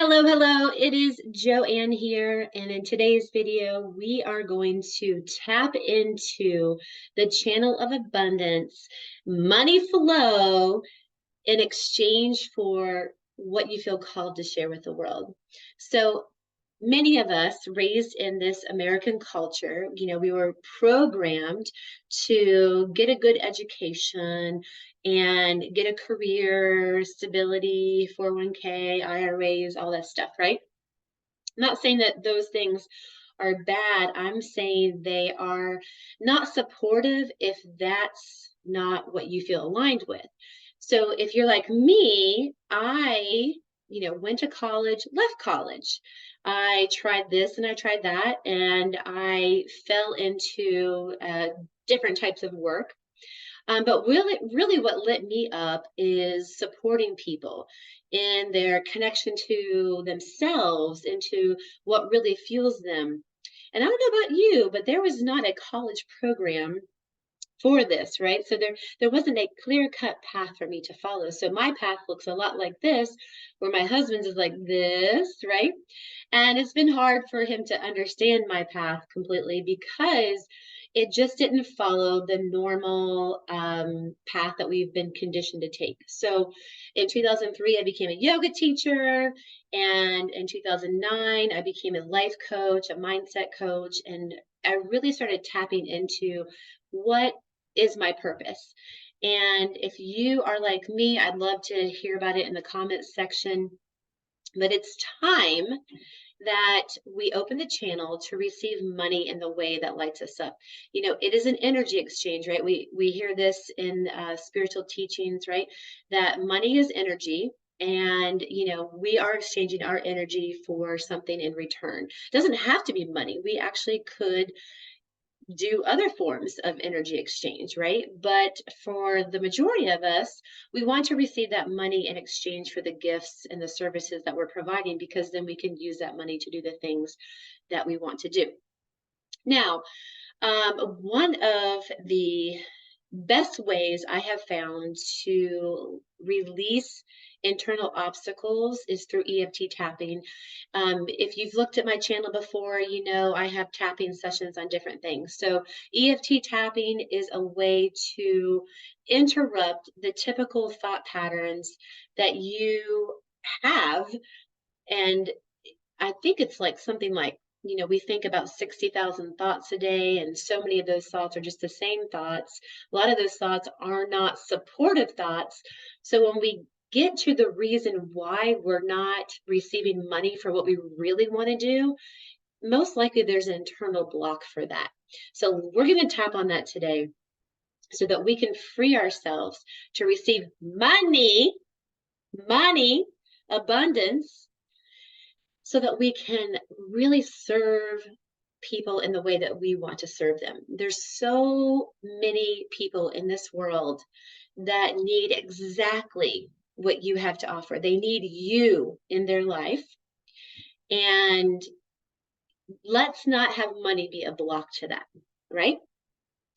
Hello, hello. It is JoAnne here, and in today's video, we are going to tap into the channel of abundance, money flow in exchange for what you feel called to share with the world. So many of us raised in this American culture, we were programmed to get a good education and get a career, stability, 401k, IRAs, all that stuff, right? I'm not saying that those things are bad. I'm saying they are not supportive if that's not what you feel aligned with. So if you're like me, I, went to college, left college. I tried this and I tried that, and I fell into different types of work. But really, what lit me up is supporting people in their connection to themselves, into what really fuels them. And I don't know about you, but there was not a college program for this, right? So there wasn't a clear-cut path for me to follow. So my path looks a lot like this, where my husband's is like this, right? And it's been hard for him to understand my path completely because it just didn't follow the normal path that we've been conditioned to take. So in 2003, I became a yoga teacher. And in 2009, I became a life coach, a mindset coach. And I really started tapping into what is my purpose. And if you are like me, I'd love to hear about it in the comments section. But it's time that we open the channel to receive money in the way that lights us up. It is an energy exchange, right? We hear this in spiritual teachings, right? That money is energy. And we are exchanging our energy for something in return. It doesn't have to be money. We actually could do other forms of energy exchange, right? But for the majority of us, we want to receive that money in exchange for the gifts and the services that we're providing, because then we can use that money to do the things that we want to do. Now, one of the best ways I have found to release internal obstacles is through EFT tapping. If you've looked at my channel before, I have tapping sessions on different things. So EFT tapping is a way to interrupt the typical thought patterns that you have. And I think it's like something like, we think about 60,000 thoughts a day, and so many of those thoughts are just the same thoughts. A lot of those thoughts are not supportive thoughts. So when we get to the reason why we're not receiving money for what we really want to do, most likely there's an internal block for that. So we're going to tap on that today so that we can free ourselves to receive money, abundance, so that we can really serve people in the way that we want to serve them. There's so many people in this world that need exactly what you have to offer. They need you in their life. And let's not have money be a block to that, right?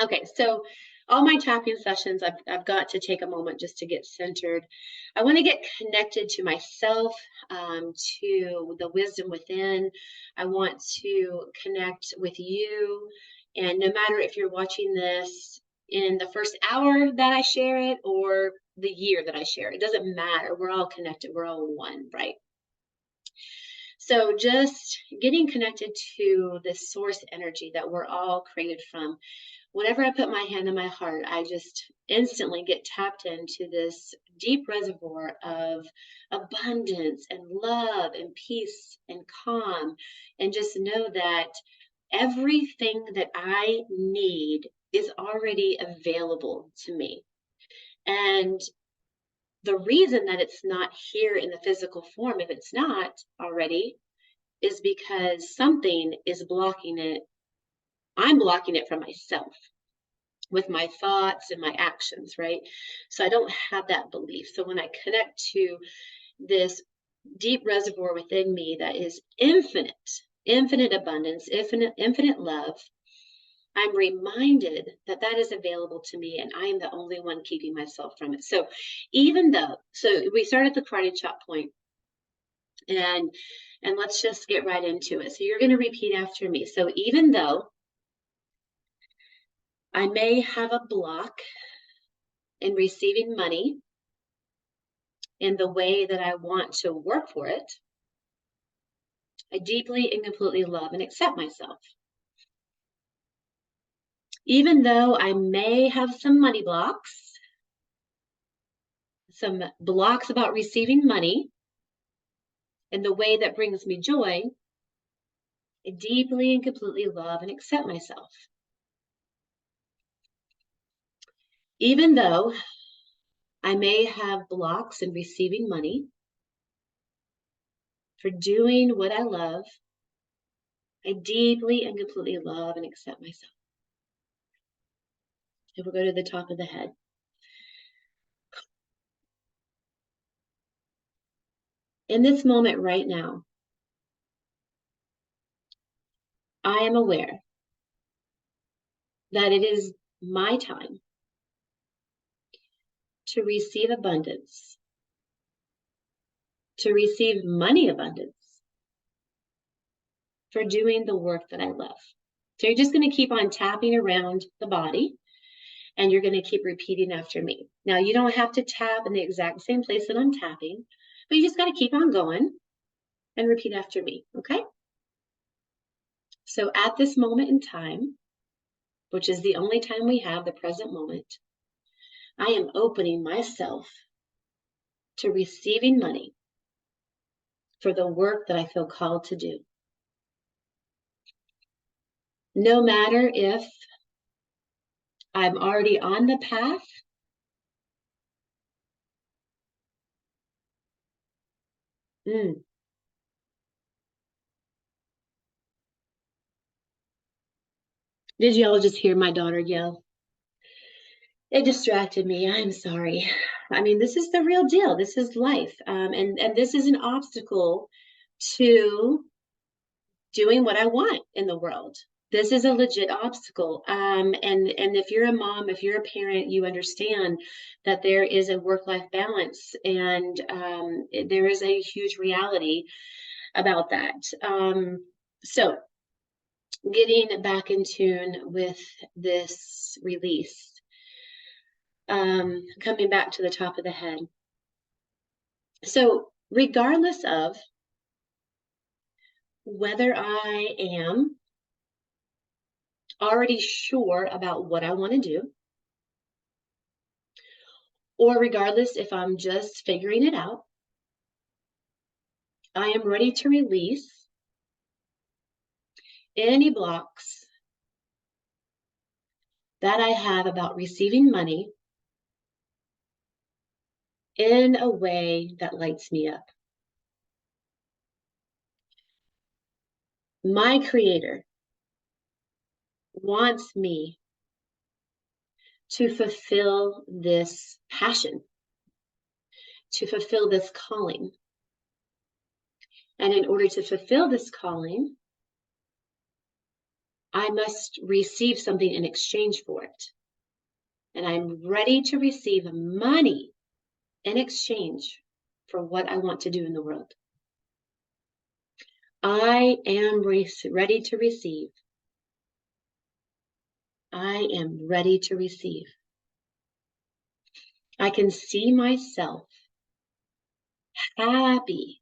Okay, so all my tapping sessions, I've got to take a moment just to get centered. I want to get connected to myself, to the wisdom within. I want to connect with you. And no matter if you're watching this in the first hour that I share it or the year that I share it, doesn't matter. We're all connected. We're all one, right? So just getting connected to this source energy that we're all created from. Whenever I put my hand on my heart, I just instantly get tapped into this deep reservoir of abundance and love and peace and calm. And just know that everything that I need is already available to me. And the reason that it's not here in the physical form, if it's not already, is because something is blocking it. I'm blocking it from myself with my thoughts and my actions, right? So I don't have that belief. So when I connect to this deep reservoir within me that is infinite abundance, infinite love, I'm reminded that that is available to me, and I am the only one keeping myself from it. So we start at the karate chop point. And let's just get right into it. So you're going to repeat after me. So even though I may have a block in receiving money in the way that I want to work for it, I deeply and completely love and accept myself. Even though I may have some money blocks, some blocks about receiving money in the way that brings me joy, I deeply and completely love and accept myself. Even though I may have blocks in receiving money for doing what I love, I deeply and completely love and accept myself. And we'll go to the top of the head. In this moment right now, I am aware that it is my time to receive abundance, to receive money abundance for doing the work that I love. So you're just going to keep on tapping around the body and you're going to keep repeating after me. Now, you don't have to tap in the exact same place that I'm tapping, but you just got to keep on going and repeat after me, okay? So at this moment in time, which is the only time we have, the present moment, I am opening myself to receiving money for the work that I feel called to do. No matter if I'm already on the path Did y'all just hear my daughter yell? It distracted me. I'm sorry. I mean, this is the real deal. This is life. And this is an obstacle to doing what I want in the world. This is a legit obstacle. And if you're a mom, if you're a parent, you understand that there is a work-life balance, and there is a huge reality about that. So getting back in tune with this release, coming back to the top of the head. So regardless of whether I am already sure about what I want to do, or regardless if I'm just figuring it out, I am ready to release any blocks that I have about receiving money in a way that lights me up. My Creator wants me to fulfill this passion, to fulfill this calling. And in order to fulfill this calling, I must receive something in exchange for it. And I'm ready to receive money in exchange for what I want to do in the world. I am ready to receive. I am ready to receive. I can see myself happy,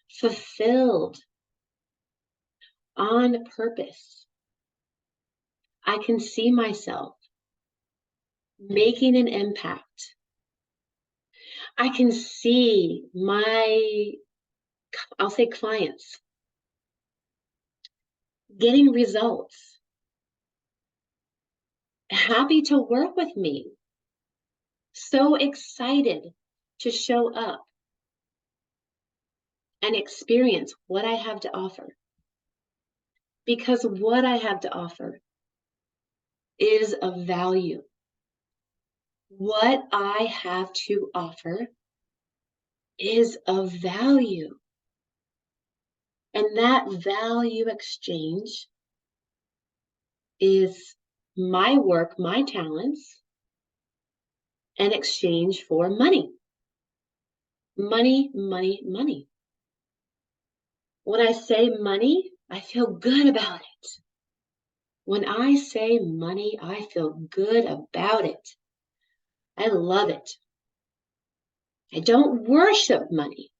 fulfilled, on purpose. I can see myself making an impact. I can see my, I'll say, clients getting results, happy to work with me, so excited to show up and experience what I have to offer. Because what I have to offer is of value. What I have to offer is of value. And that value exchange is my work, my talents, in exchange for money. Money, money, money. When I say money, I feel good about it. When I say money, I feel good about it. I love it. I don't worship money,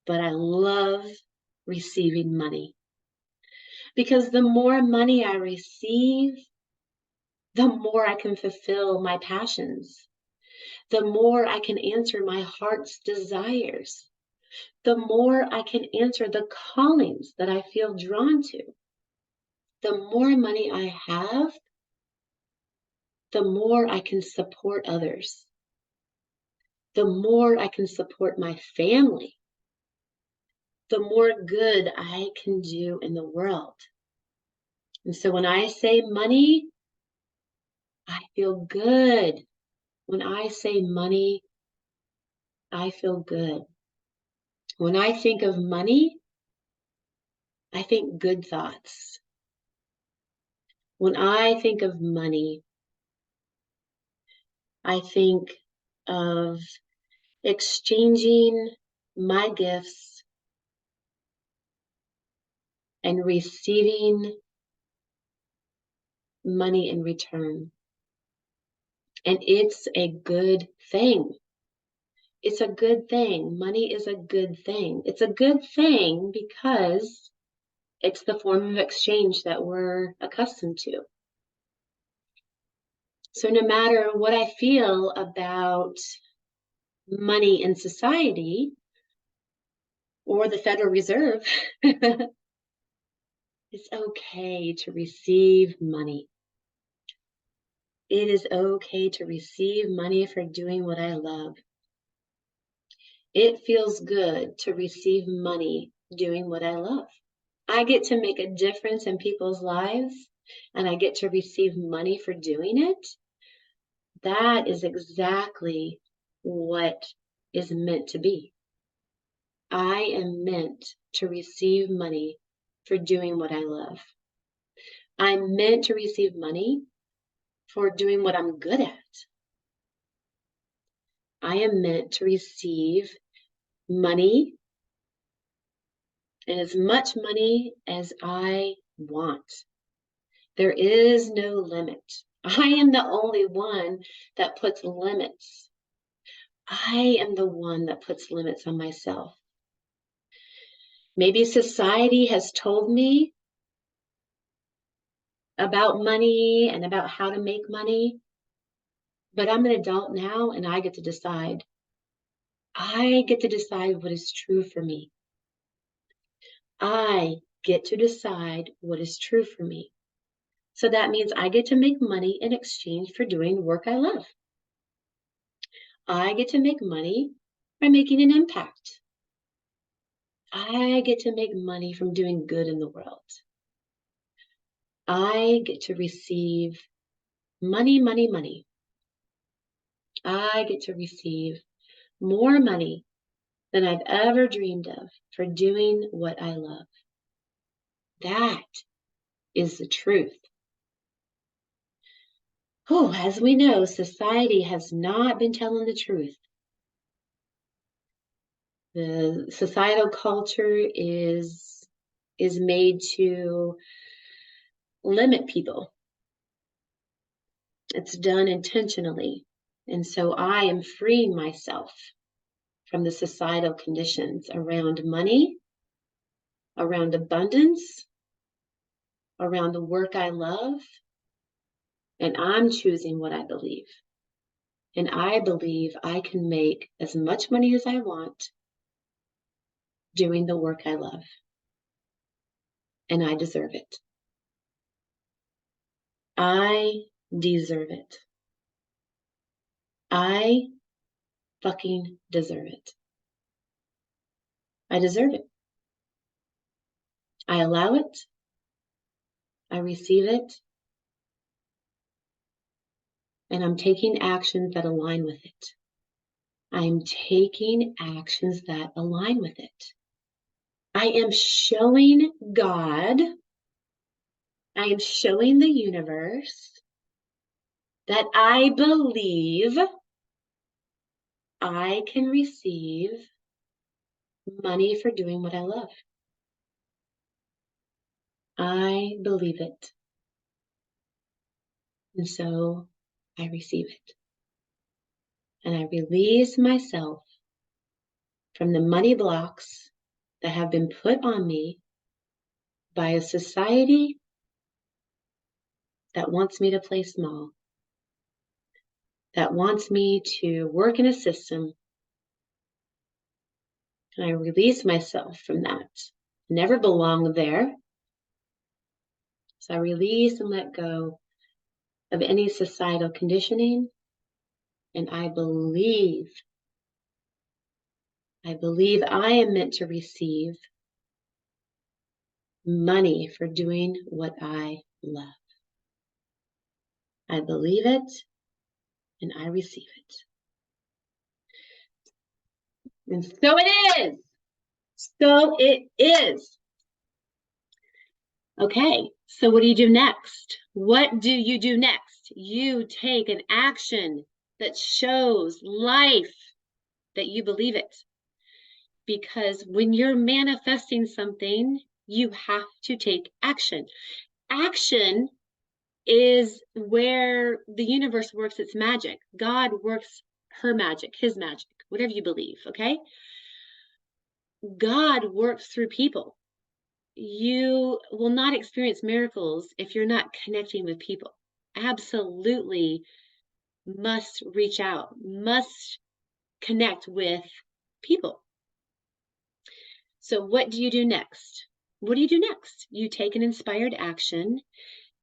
but I love receiving money. Because the more money I receive, the more I can fulfill my passions. The more I can answer my heart's desires. The more I can answer the callings that I feel drawn to. The more money I have, the more I can support others. The more I can support my family. The more good I can do in the world. And so when I say money, I feel good. When I say money, I feel good. When I think of money, I think good thoughts. When I think of money, I think of exchanging my gifts and receiving money in return. And it's a good thing. It's a good thing. Money is a good thing. It's a good thing because it's the form of exchange that we're accustomed to. So no matter what I feel about money in society or the Federal Reserve, it's okay to receive money. It is okay to receive money for doing what I love. It feels good to receive money doing what I love. I get to make a difference in people's lives and I get to receive money for doing it. That is exactly what is meant to be. I am meant to receive money for doing what I love. I'm meant to receive money for doing what I'm good at. I am meant to receive money and as much money as I want. There is no limit. I am the only one that puts limits. I am the one that puts limits on myself. Maybe society has told me about money and about how to make money, but I'm an adult now and I get to decide. I get to decide what is true for me. I get to decide what is true for me. So that means I get to make money in exchange for doing work I love. I get to make money by making an impact. I get to make money from doing good in the world. I get to receive money, money, money. I get to receive more money than I've ever dreamed of for doing what I love. That is the truth. Oh, as we know, society has not been telling the truth. The societal culture is made to limit people. It's done intentionally. And so I am freeing myself from the societal conditions around money, around abundance, around the work I love, and I'm choosing what I believe. And I believe I can make as much money as I want doing the work I love. And I deserve it. I deserve it. I fucking deserve it. I deserve it. I allow it. I receive it. And I'm taking actions that align with it. I'm taking actions that align with it. I am showing God, I am showing the universe that I believe I can receive money for doing what I love. I believe it. And so I receive it. And I release myself from the money blocks that have been put on me by a society that wants me to play small, that wants me to work in a system. And I release myself from that. Never belonged there. So I release and let go of any societal conditioning. And I believe I am meant to receive money for doing what I love. I believe it and I receive it. And so it is. So it is. Okay, so what do you do next? What do you do next? You take an action that shows life that you believe it. Because when you're manifesting something, you have to take action. Action is where the universe works its magic. God works her magic, his magic, whatever you believe, okay? God works through people. You will not experience miracles if you're not connecting with people. Absolutely must reach out, must connect with people. So what do you do next? What do you do next? You take an inspired action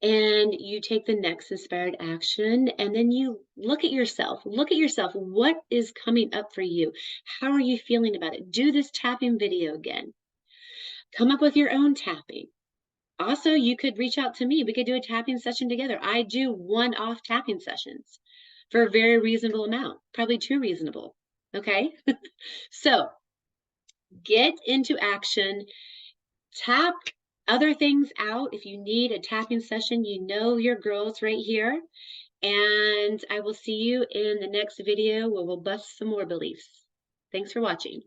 and you take the next inspired action, and then you look at yourself. Look at yourself. What is coming up for you? How are you feeling about it? Do this tapping video again. Come up with your own tapping. Also, you could reach out to me. We could do a tapping session together. I do one-off tapping sessions for a very reasonable amount, probably too reasonable. Okay? So get into action. Tap other things out. If you need a tapping session, you know your girl's right here. And I will see you in the next video where we'll bust some more beliefs. Thanks for watching.